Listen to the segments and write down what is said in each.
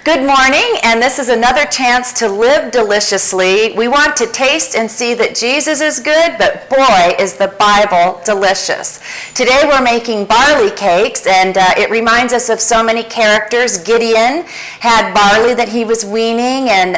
Good morning, and this is another chance to live deliciously. We want to taste and see that Jesus is good, but boy, is the Bible delicious. Today we're making barley cakes, and it reminds us of so many characters. Gideon had barley that he was weaning, and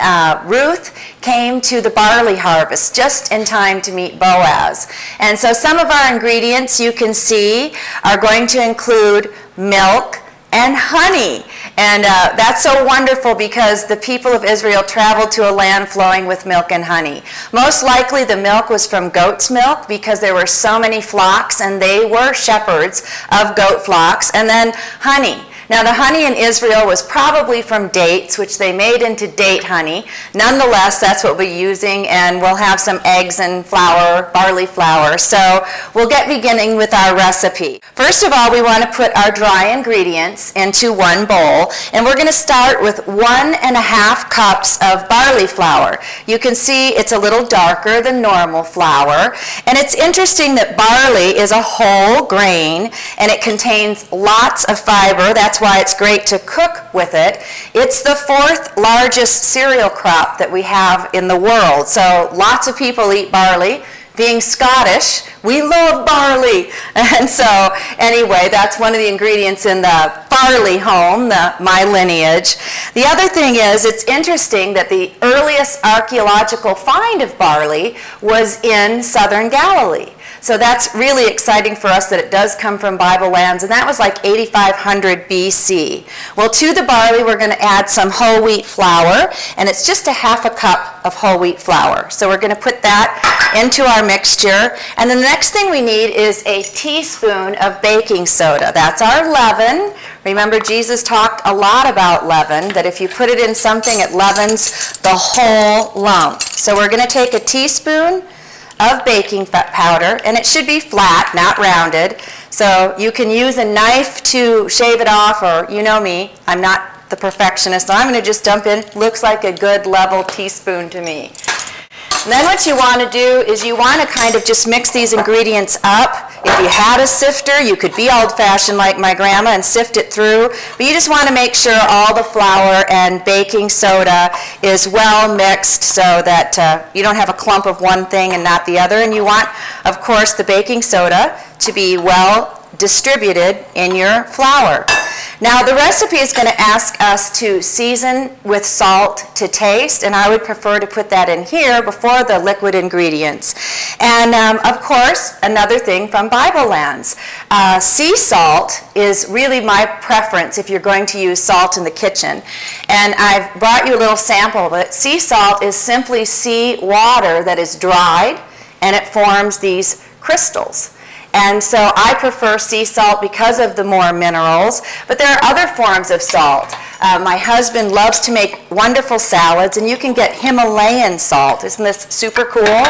Ruth came to the barley harvest just in time to meet Boaz. And so some of our ingredients you can see are going to include milk and honey. And that's so wonderful because the people of Israel traveled to a land flowing with milk and honey. Most likely the milk was from goat's milk because there were so many flocks and they were shepherds of goat flocks. And then honey. Now the honey in Israel was probably from dates, which they made into date honey. Nonetheless, that's what we're using, and we'll have some eggs and flour, barley flour. So we'll get beginning with our recipe. First of all, we want to put our dry ingredients into one bowl, and we're going to start with 1.5 cups of barley flour. You can see it's a little darker than normal flour, and it's interesting that barley is a whole grain, and it contains lots of fiber. That's why it's great to cook with it. It's the 4th largest cereal crop that we have in the world. So lots of people eat barley. Being Scottish, we love barley. And so anyway, that's one of the ingredients in the barley home, my lineage. The other thing is, it's interesting that the earliest archaeological find of barley was in southern Galilee. So that's really exciting for us that it does come from Bible lands, and that was like 8500 BC. Well, to the barley, we're going to add some whole wheat flour, and it's just 1/2 cup of whole wheat flour. So we're going to put that into our mixture. And then the next thing we need is a teaspoon of baking soda. That's our leaven. Remember, Jesus talked a lot about leaven, that if you put it in something, it leavens the whole lump. So we're going to take a teaspoon of baking powder, and it should be flat, not rounded. So you can use a knife to shave it off, or you know me, I'm not the perfectionist, so I'm going to just dump in. Looks like a good level teaspoon to me. And then what you want to do is you want to kind of just mix these ingredients up. If you had a sifter, you could be old-fashioned like my grandma and sift it through. But you just want to make sure all the flour and baking soda is well mixed so that you don't have a clump of one thing and not the other. And you want, of course, the baking soda to be well distributed in your flour. Now the recipe is going to ask us to season with salt to taste, and I would prefer to put that in here before the liquid ingredients. And of course, another thing from Bible lands, sea salt is really my preference if you're going to use salt in the kitchen. And I've brought you a little sample, but sea salt is simply sea water that is dried, and it forms these crystals. And so I prefer sea salt because of the more minerals, but there are other forms of salt. My husband loves to make wonderful salads, and you can get Himalayan salt. Isn't this super cool?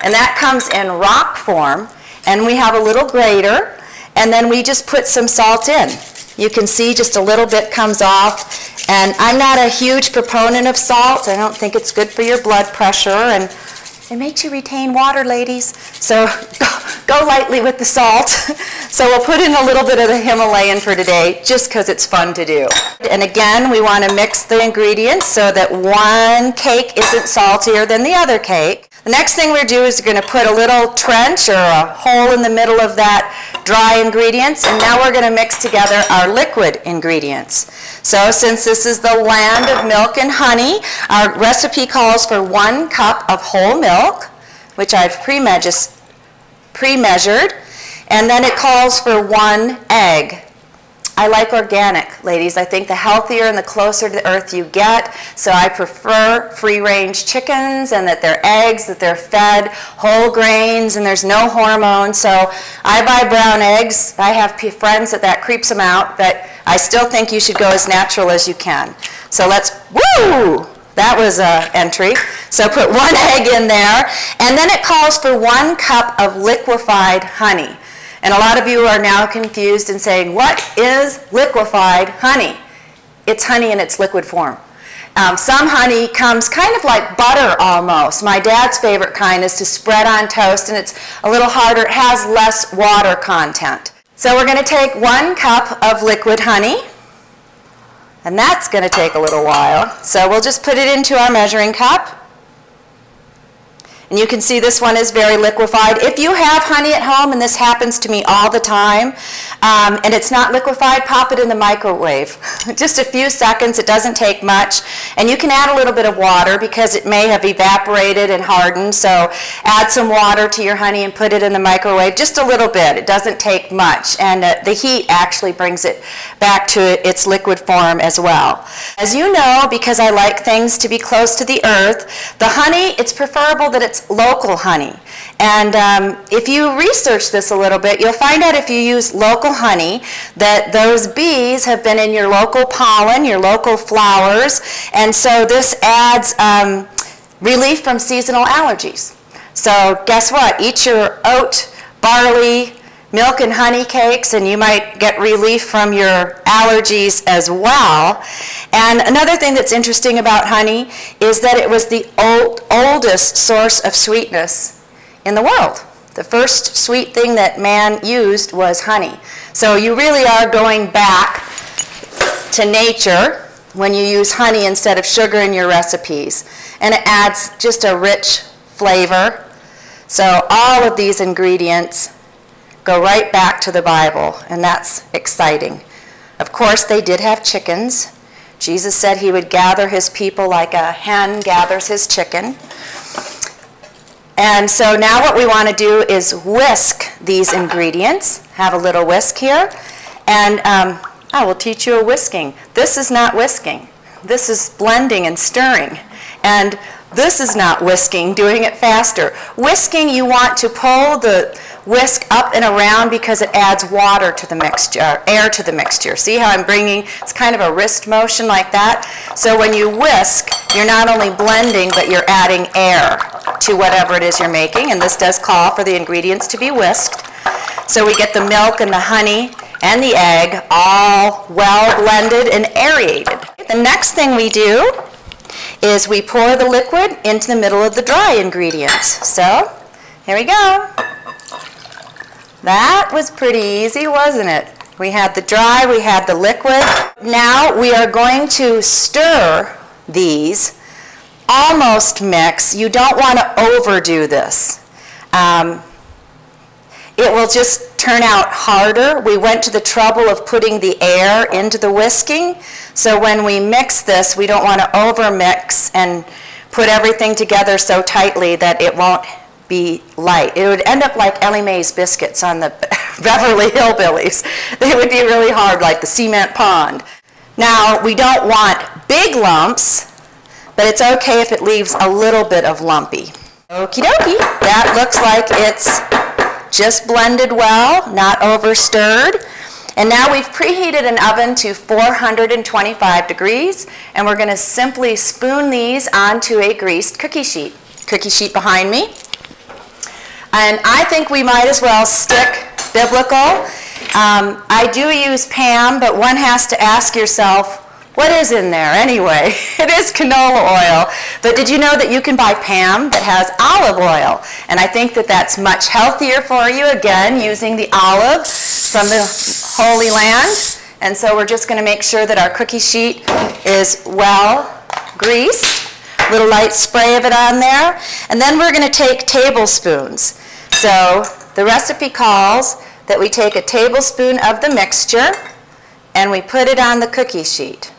And that comes in rock form, and we have a little grater, and then we just put some salt in. You can see just a little bit comes off, and I'm not a huge proponent of salt. I don't think it's good for your blood pressure, and it makes you retain water, ladies. So go lightly with the salt. So we'll put in a little bit of the Himalayan for today, just because it's fun to do. And again, we want to mix the ingredients so that one cake isn't saltier than the other cake. The next thing we're doing is we're going to put a little trench or a hole in the middle of that dry ingredients, and now we're going to mix together our liquid ingredients. So since this is the land of milk and honey, our recipe calls for 1 cup of whole milk, which I've pre-measured, and then it calls for 1 egg. I like organic, ladies. I think the healthier and the closer to the earth you get, so I prefer free-range chickens, and that they're eggs, that they're fed whole grains, and there's no hormones. So I buy brown eggs. I have friends that creeps them out, but I still think you should go as natural as you can. So let's, woo! That was an entry. So put 1 egg in there, and then it calls for 1 cup of liquefied honey. And a lot of you are now confused and saying, what is liquefied honey? It's honey in its liquid form. Some honey comes kind of like butter almost. My dad's favorite kind is to spread on toast, and it's a little harder. It has less water content. So we're going to take 1 cup of liquid honey, And that's going to take a little while. So we'll just put it into our measuring cup. And you can see this one is very liquefied. If you have honey at home, and this happens to me all the time, and it's not liquefied, pop it in the microwave. Just a few seconds, it doesn't take much. And you can add a little bit of water because it may have evaporated and hardened. So add some water to your honey and put it in the microwave, just a little bit. It doesn't take much. And the heat actually brings it back to its liquid form as well. As you know, because I like things to be close to the earth, the honey, it's preferable that it's local honey. And if you research this a little bit, you'll find out if you use local honey that those bees have been in your local pollen, your local flowers, and so this adds relief from seasonal allergies. So guess what? Eat your oat, barley, milk and honey cakes, and you might get relief from your allergies as well. And another thing that's interesting about honey is that it was the oldest source of sweetness in the world. The first sweet thing that man used was honey. So you really are going back to nature when you use honey instead of sugar in your recipes. And it adds just a rich flavor. So all of these ingredients go right back to the Bible, and that's exciting. Of course, they did have chickens. Jesus said he would gather his people like a hen gathers his chicken. And so now what we want to do is whisk these ingredients. Have a little whisk here. And I will teach you a whisking. This is not whisking. This is blending and stirring. And this is not whisking, doing it faster. Whisking, you want to pull the whisk up and around because it adds water to the mixture, air to the mixture. See how I'm bringing, it's kind of a wrist motion like that. So when you whisk, you're not only blending, but you're adding air to whatever it is you're making. And this does call for the ingredients to be whisked. So we get the milk and the honey and the egg all well blended and aerated. The next thing we do is we pour the liquid into the middle of the dry ingredients. So here we go. That was pretty easy, wasn't it? We had the dry, we had the liquid. Now we are going to stir these, almost mix. You don't want to overdo this. It will just turn out harder. We went to the trouble of putting the air into the whisking, so when we mix this, we don't want to over-mix and put everything together so tightly that it won't be light. It would end up like Ellie Mae's biscuits on the Beverly Hillbillies. They would be really hard, like the cement pond. Now, we don't want big lumps, but it's okay if it leaves a little bit of lumpy. Okie dokie. That looks like it's just blended well, not over stirred. And now we've preheated an oven to 425 degrees, and we're going to simply spoon these onto a greased cookie sheet. Cookie sheet behind me. And I think we might as well stick biblical. I do use Pam, but one has to ask yourself, what is in there anyway? It is canola oil. But did you know that you can buy Pam that has olive oil? And I think that that's much healthier for you, again, using the olive from the Holy Land. And so we're just going to make sure that our cookie sheet is well greased. A little light spray of it on there. And then we're going to take tablespoons. So the recipe calls that we take a tablespoon of the mixture and we put it on the cookie sheet.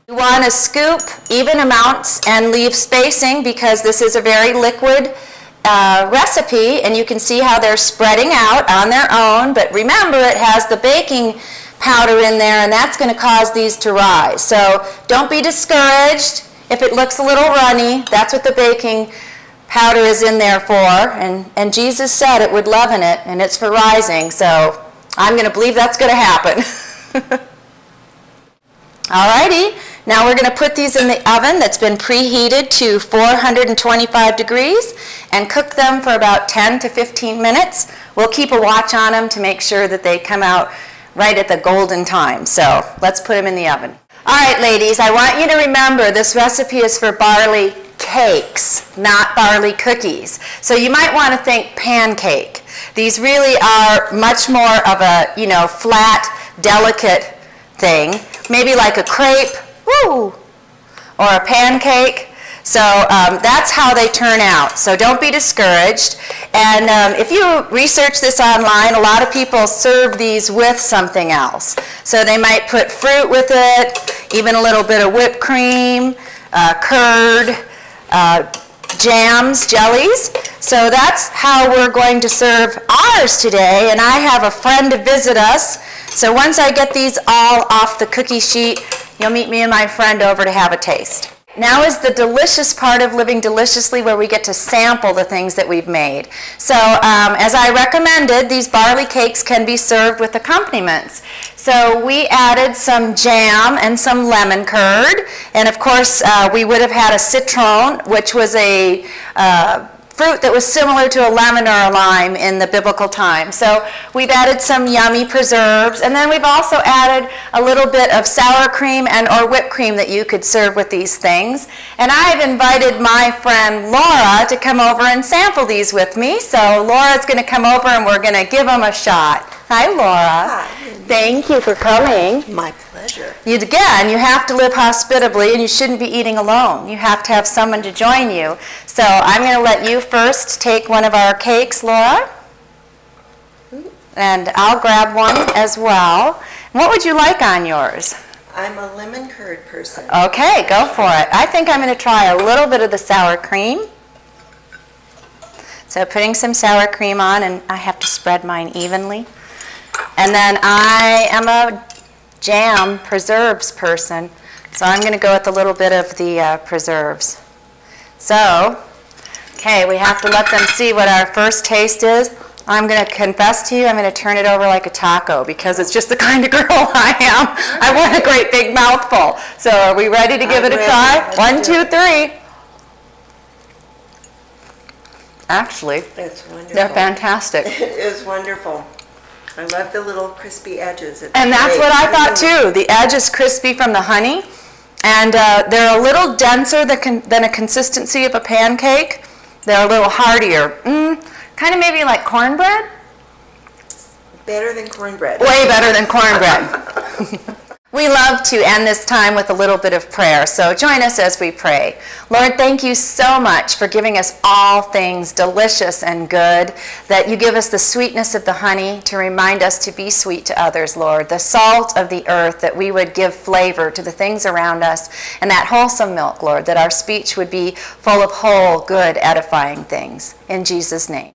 You want to scoop even amounts and leave spacing because this is a very liquid recipe, and you can see how they're spreading out on their own, but remember it has the baking powder in there, and that's going to cause these to rise. So don't be discouraged if it looks a little runny. That's what the baking powder is in there for, and Jesus said it would leaven it, and it's for rising, so I'm going to believe that's going to happen. Alrighty, now we're going to put these in the oven that's been preheated to 425 degrees and cook them for about 10 to 15 minutes. We'll keep a watch on them to make sure that they come out right at the golden time. So let's put them in the oven. Alright ladies, I want you to remember this recipe is for barley cakes, not barley cookies. So you might want to think pancake. These really are much more of a, flat, delicate thing. Maybe like a crepe, woo, or a pancake. So that's how they turn out. So don't be discouraged. And if you research this online, a lot of people serve these with something else. So they might put fruit with it, even a little bit of whipped cream, curd, jams, jellies. So that's how we're going to serve ours today. And I have a friend to visit us. So once I get these all off the cookie sheet, you'll meet me and my friend over to have a taste. Now is the delicious part of living deliciously, where we get to sample the things that we've made. So as I recommended, these barley cakes can be served with accompaniments. So we added some jam and some lemon curd, and of course we would have had a citron, which was a fruit that was similar to a lemon or a lime in the biblical time. So we've added some yummy preserves, and then we've also added a little bit of sour cream and or whipped cream that you could serve with these things. And I've invited my friend Laura to come over and sample these with me. So Laura's going to come over and we're going to give them a shot. Hi, Laura. Hi. Thank you for coming. My pleasure. You have to live hospitably, and you shouldn't be eating alone. You have to have someone to join you. So I'm going to let you first take one of our cakes, Laura. And I'll grab one as well. What would you like on yours? I'm a lemon curd person. Okay, go for it. I think I'm going to try a little bit of the sour cream. So putting some sour cream on, and I have to spread mine evenly. And then I am a jam preserves person, so I'm going to go with a little bit of the preserves. So, okay, we have to let them see what our first taste is. I'm going to confess to you, I'm going to turn it over like a taco, because it's just the kind of girl I am. I want a great big mouthful. So are we ready to give it a try? 1, 2, 3. Actually, it's wonderful. They're fantastic. It is wonderful. I love the little crispy edges. And that's what I thought too. The edge is crispy from the honey, and they're a little denser than a consistency of a pancake. They're a little heartier. Kind of maybe like cornbread? Better than cornbread. Way better than cornbread. We love to end this time with a little bit of prayer, so join us as we pray. Lord, thank you so much for giving us all things delicious and good, that you give us the sweetness of the honey to remind us to be sweet to others, Lord, the salt of the earth, that we would give flavor to the things around us, and that wholesome milk, Lord, that our speech would be full of whole, good, edifying things. In Jesus' name.